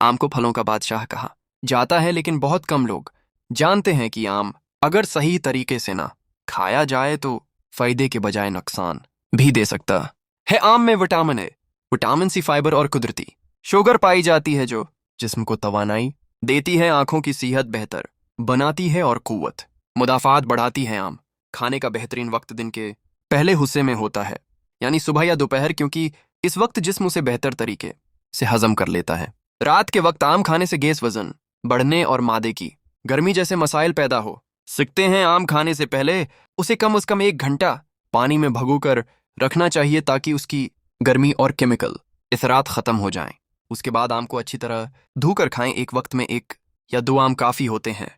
आम को फलों का बादशाह कहा जाता है, लेकिन बहुत कम लोग जानते हैं कि आम अगर सही तरीके से ना खाया जाए तो फायदे के बजाय नुकसान भी दे सकता है। आम में vitamin A, vitamin C, fibre और कुदरती शुगर पाई जाती है जो जिस्म को तवानाई देती है, आंखों की सेहत बेहतर बनाती है और कुव्वत मुदाफात बढ़ाती है। आम खाने का बेहतरीन वक्त दिन के पहले हिस्से में होता है, यानी सुबह या दोपहर, क्योंकि इस वक्त जिस्म उसे बेहतर तरीके से हजम कर लेता है। रात के वक्त आम खाने से गैस, वजन बढ़ने और मादे की गर्मी जैसे मसाइल पैदा हो सकते हैं। आम खाने से पहले उसे कम से कम 1 घंटा पानी में भगोकर रखना चाहिए ताकि उसकी गर्मी और केमिकल असरात खत्म हो जाएं। उसके बाद आम को अच्छी तरह धोकर खाएं। एक वक्त में 1 या 2 आम काफ़ी होते हैं।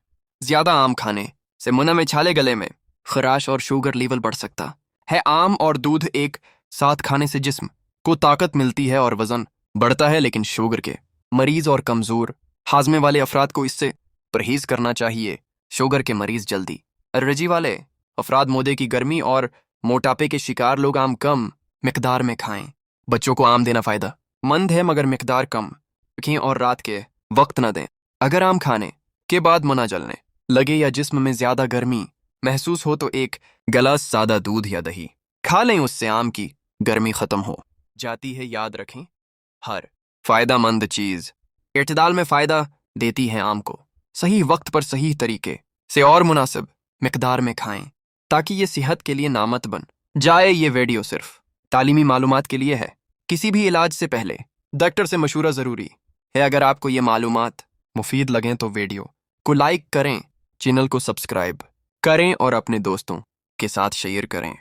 ज़्यादा आम खाने से मुंह में छाले, गले में खराश और शुगर लेवल बढ़ सकता है। आम और दूध एक साथ खाने से जिस्म को ताकत मिलती है और वज़न बढ़ता है, लेकिन शुगर के मरीज और कमज़ोर हाजमे वाले अफराद को इससे परहेज करना चाहिए। शुगर के मरीज, जल्दी एलर्जी वाले अफराद, मोदे की गर्मी और मोटापे के शिकार लोग आम कम मिकदार में खाएं। बच्चों को आम देना फ़ायदा मंद है, मगर मिकदार कम रखें और रात के वक्त न दें। अगर आम खाने के बाद मुंह न जलने लगे या जिस्म में ज़्यादा गर्मी महसूस हो तो 1 गिलास सादा दूध या दही खा लें, उससे आम की गर्मी ख़त्म हो जाती है। याद रखें, हर फ़ायदामंद चीज़ इत्तेदाल में फ़ायदा देती है। आम को सही वक्त पर सही तरीके से और मुनासिब मिकदार में खाएं ताकि ये सेहत के लिए नामत बन जाए। ये वीडियो सिर्फ तालीमी मालूमात के लिए है। किसी भी इलाज से पहले डॉक्टर से मशवरा ज़रूरी है। अगर आपको ये मालूमात मुफीद लगें तो वीडियो को लाइक करें, चैनल को सब्सक्राइब करें और अपने दोस्तों के साथ शेयर करें।